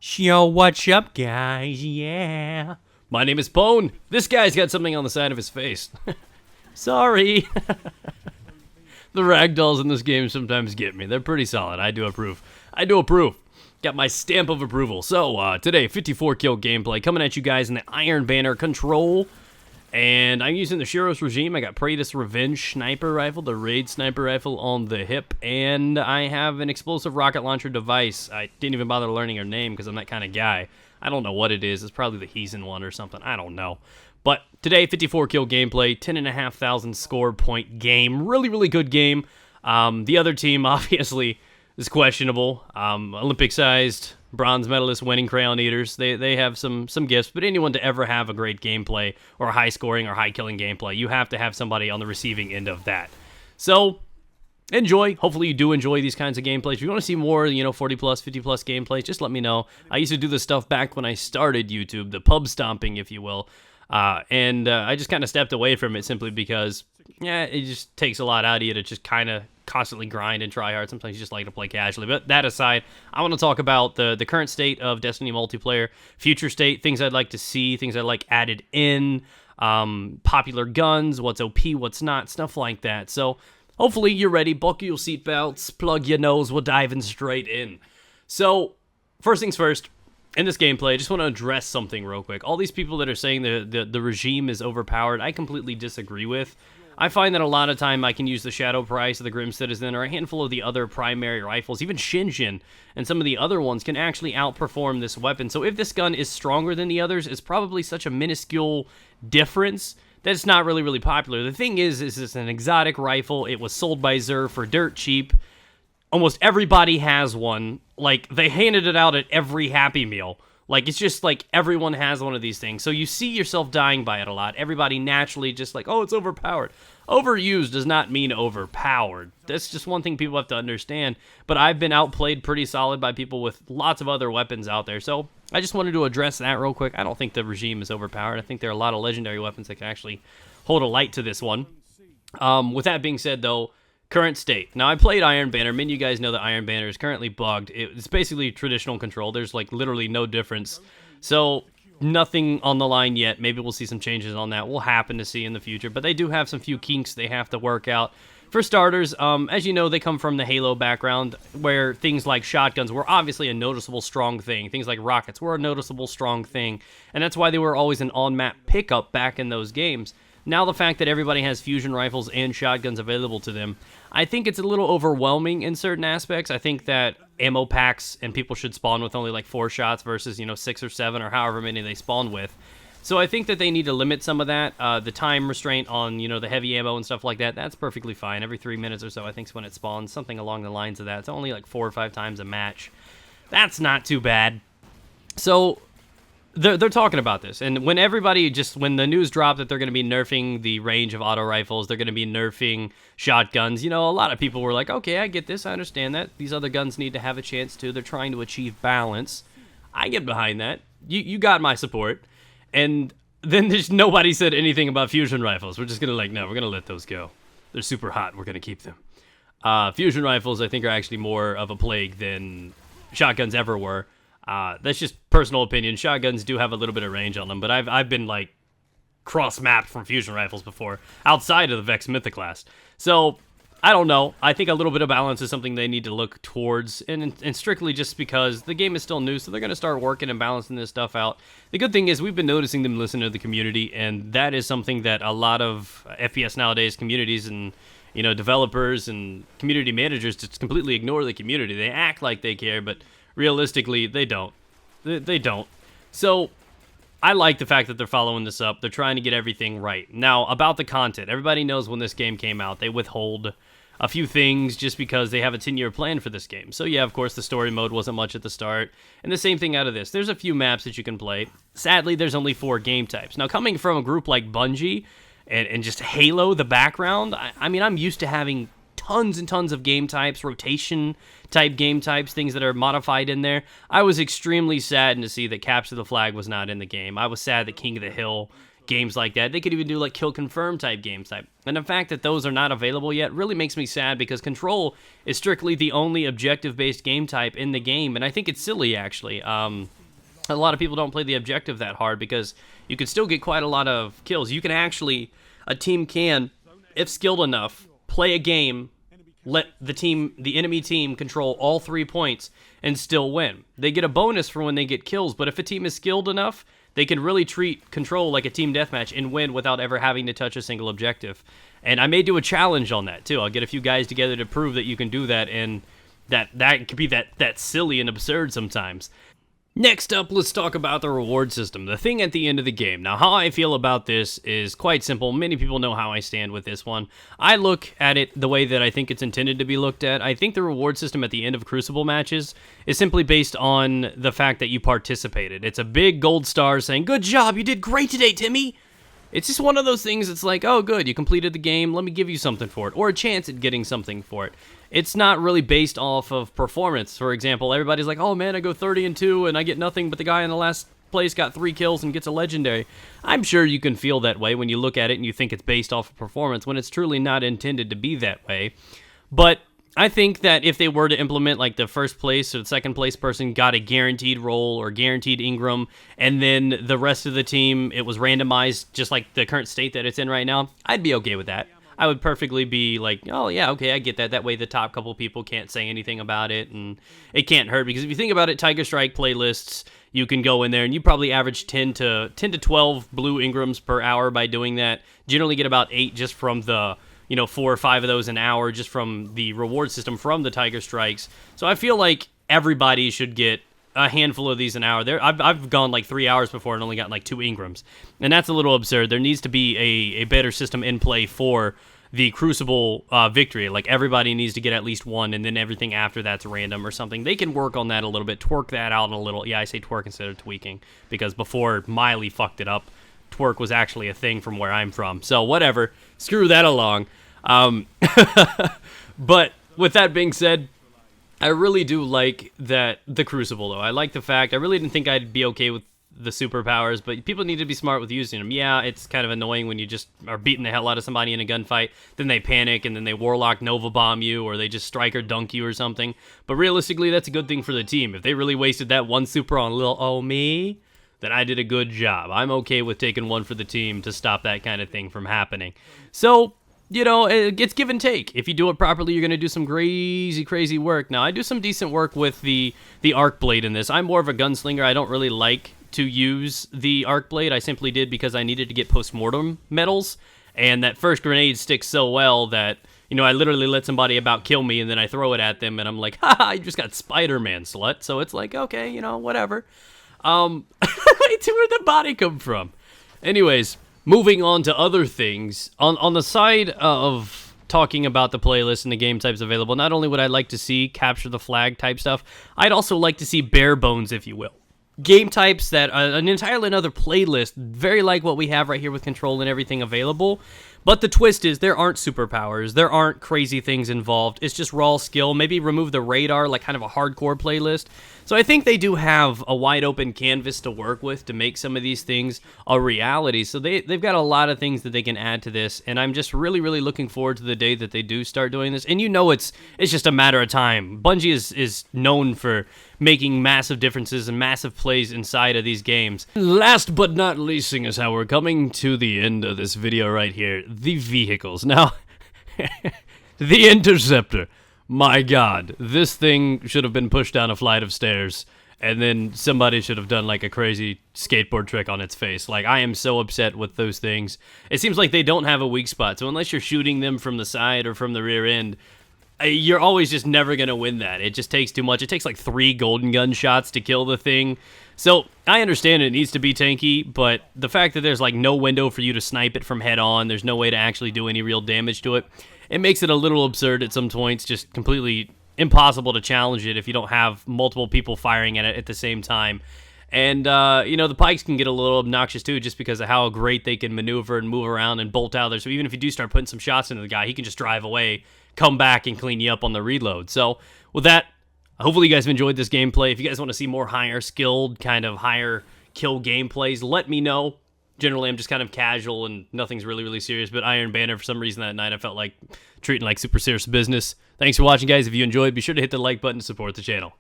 Yo, what's up, guys? Yeah. My name is Pone. This guy's got something on the side of his face. Sorry. The ragdolls in this game sometimes get me. They're pretty solid. I do approve. Got my stamp of approval. So, today, 54 kill gameplay coming at you guys in the Iron Banner control. And I'm using the Shiro's Regime. I got Preorder's Revenge Sniper Rifle, the Raid Sniper Rifle on the hip. And I have an explosive rocket launcher device. I didn't even bother learning her name because I'm that kind of guy. I don't know what it is. It's probably the Heathen one or something. I don't know. But today, 54 kill gameplay, 10,500 score point game. Really, really good game. The other team, obviously, is questionable. Olympic-sized bronze medalist winning Crayon Eaters. They have some gifts, but anyone to ever have a great gameplay or high scoring or high killing gameplay, you have to have somebody on the receiving end of that. So enjoy. Hopefully you do enjoy these kinds of gameplays. If you want to see more, 40 plus, 50 plus gameplays, just let me know. I used to do this stuff back when I started YouTube, the pub stomping, if you will. And I just kind of stepped away from it simply because, it just takes a lot out of you to just kind of constantly grind and try hard. Sometimes you just like to play casually. But that aside, I want to talk about the current state of Destiny multiplayer, future state, things I'd like to see, things I'd like added in, popular guns, what's OP, what's not, stuff like that. So hopefully you're ready. Buckle your seatbelts, plug your nose, we're diving straight in. So first things first. In this gameplay, I just want to address something real quick. All these people that are saying the regime is overpowered, I completely disagree with. I find that a lot of time I can use the Shadow Price or the Grim Citizen or a handful of the other primary rifles, even Shinjin and some of the other ones can actually outperform this weapon. So if this gun is stronger than the others, it's probably such a minuscule difference that it's not really, really popular. The thing is it's an exotic rifle. It was sold by Xur for dirt cheap. Almost everybody has one. Like, they handed it out at every Happy Meal. Like, it's just like everyone has one of these things. So you see yourself dying by it a lot. Everybody naturally just like, oh, it's overpowered. Overused does not mean overpowered. That's just one thing people have to understand. But I've been outplayed pretty solid by people with lots of other weapons out there. So I just wanted to address that real quick. I don't think the regime is overpowered. I think there are a lot of legendary weapons that can actually hold a light to this one. With that being said, though, current state. Now, I played Iron Banner. Many of you guys know that Iron Banner is currently bugged. It's basically traditional control. There's, like, literally no difference. So, nothing on the line yet. Maybe we'll see some changes on that. We'll happen to see in the future. But they do have some few kinks they have to work out. For starters, as you know, they come from the Halo background, where things like shotguns were obviously a noticeable strong thing. Things like rockets were a noticeable strong thing. And that's why they were always an on-map pickup back in those games. Now the fact that everybody has fusion rifles and shotguns available to them, I think it's a little overwhelming in certain aspects. I think that ammo packs and people should spawn with only like 4 shots versus, 6 or 7 or however many they spawn with. So I think that they need to limit some of that. The time restraint on, the heavy ammo and stuff like that, that's perfectly fine. Every 3 minutes or so, I think is when it spawns, something along the lines of that. It's only like 4 or 5 times a match. That's not too bad. So They're talking about this, and when the news dropped that they're going to be nerfing the range of auto rifles, they're going to be nerfing shotguns, a lot of people were like, okay, I get this, I understand that. These other guns need to have a chance too. They're trying to achieve balance. I get behind that. You got my support. And then there's nobody said anything about fusion rifles. We're just going to no, we're going to let those go. They're super hot. We're going to keep them. Fusion rifles, I think, are actually more of a plague than shotguns ever were. That's just personal opinion. Shotguns do have a little bit of range on them, but I've been like cross-mapped from fusion rifles before outside of the Vex Mythoclast. So I don't know. I think a little bit of balance is something they need to look towards, and strictly just because the game is still new, so they're going to start working and balancing this stuff out. The good thing is we've been noticing them listen to the community, and that is something that a lot of FPS nowadays communities and developers and community managers just completely ignore the community. They act like they care, but realistically, they don't. They don't. So, I like the fact that they're following this up. They're trying to get everything right. Now, about the content. Everybody knows when this game came out, they withhold a few things just because they have a 10-year plan for this game. So, yeah, of course, the story mode wasn't much at the start. And the same thing out of this. There's a few maps that you can play. Sadly, there's only 4 game types. Now, coming from a group like Bungie and just Halo, the background, I mean, I'm used to having tons and tons of game types, rotation type game types, things that are modified in there. I was extremely saddened to see that Capture the Flag was not in the game. I was sad that King of the Hill games like that. They could even do like kill confirm type games type. And the fact that those are not available yet really makes me sad, because Control is strictly the only objective-based game type in the game, and I think it's silly, actually. A lot of people don't play the objective that hard because you can still get quite a lot of kills. You can actually, a team can, if skilled enough, play a game, let the enemy team control all 3 points and still win. They get a bonus for when they get kills, but if a team is skilled enough, they can really treat Control like a team deathmatch and win without ever having to touch a single objective. And I may do a challenge on that too. I'll get a few guys together to prove that you can do that, and that can be that silly and absurd sometimes. Next up, let's talk about the reward system, the thing at the end of the game. Now, how I feel about this is quite simple. Many people know how I stand with this one. I look at it the way that I think it's intended to be looked at. I think the reward system at the end of Crucible matches is simply based on the fact that you participated. It's a big gold star saying, "Good job, you did great today, Timmy." It's just one of those things that's like, oh, good, you completed the game, let me give you something for it, or a chance at getting something for it. It's not really based off of performance. For example, everybody's like, oh man, I go 30-2 and I get nothing, but the guy in the last place got 3 kills and gets a legendary. I'm sure you can feel that way when you look at it and you think it's based off of performance, when it's truly not intended to be that way. But I think that if they were to implement like the first place or the second place person got a guaranteed role or guaranteed Ingram, and then the rest of the team, it was randomized just like the current state that it's in right now, I'd be okay with that. I would perfectly be like, oh yeah, okay, I get that. That way the top couple people can't say anything about it, and it can't hurt, because if you think about it, Tiger Strike playlists, you can go in there and you probably average 10 to 12 blue Ingrams per hour by doing that. Generally get about 8 just from the 4 or 5 of those an hour just from the reward system from the Tiger Strikes. So I feel like everybody should get a handful of these an hour. I've gone like 3 hours before and only gotten like 2 Ingrams. And that's a little absurd. There needs to be a better system in play for the Crucible victory. Like everybody needs to get at least 1, and then everything after that's random or something. They can work on that a little bit, twerk that out a little. Yeah, I say twerk instead of tweaking, because before Miley fucked it up, twerk was actually a thing from where I'm from. So whatever, screw that along. But with that being said, I really do like the Crucible, though. I like the fact, I really didn't think I'd be okay with the superpowers, but people need to be smart with using them. Yeah, it's kind of annoying when you just are beating the hell out of somebody in a gunfight, then they panic, and then they Warlock Nova Bomb you, or they just strike or dunk you or something. But realistically, that's a good thing for the team. If they really wasted that one super on little oh me, then I did a good job. I'm okay with taking one for the team to stop that kind of thing from happening. So, it's give and take. If you do it properly, you're going to do some crazy work. Now, I do some decent work with the arc blade in this. I'm more of a gunslinger. I don't really like to use the arc blade. I simply did because I needed to get post-mortem medals, and that first grenade sticks so well that, I literally let somebody about kill me, and then I throw it at them, and I'm like, haha, you just got Spider-Man, slut. So it's like, okay, whatever. Where'd the body come from? Anyways, moving on to other things. On the side of talking about the playlist and the game types available, not only would I like to see capture the flag type stuff, I'd also like to see bare bones, if you will. Game types that an entirely another playlist, very like what we have right here with Control and everything available. But the twist is there aren't superpowers, there aren't crazy things involved, it's just raw skill. Maybe remove the radar, like kind of a hardcore playlist. So I think they do have a wide open canvas to work with to make some of these things a reality. So they've got a lot of things that they can add to this, and I'm just really looking forward to the day that they do start doing this. And it's just a matter of time. Bungie is known for making massive differences and massive plays inside of these games. Last but not least, seeing as how we're coming to the end of this video right here, the vehicles. Now, the Interceptor. My God, this thing should have been pushed down a flight of stairs, and then somebody should have done like a crazy skateboard trick on its face. Like, I am so upset with those things. It seems like they don't have a weak spot, so unless you're shooting them from the side or from the rear end, you're always just never going to win that. It just takes too much. It takes like 3 golden gun shots to kill the thing. So I understand it needs to be tanky, but the fact that there's like no window for you to snipe it from head on, there's no way to actually do any real damage to it, it makes it a little absurd at some points, just completely impossible to challenge it if you don't have multiple people firing at it at the same time. And, the pikes can get a little obnoxious too, just because of how great they can maneuver and move around and bolt out there. So even if you do start putting some shots into the guy, he can just drive away, come back, and clean you up on the reload. So with that, hopefully you guys have enjoyed this gameplay. If you guys want to see more higher skilled, kind of higher kill gameplays, let me know. generally I'm just kind of casual and nothing's really, really serious. But Iron Banner, for some reason that night, I felt like treating like super serious business. Thanks for watching, guys. If you enjoyed, be sure to hit the like button to support the channel.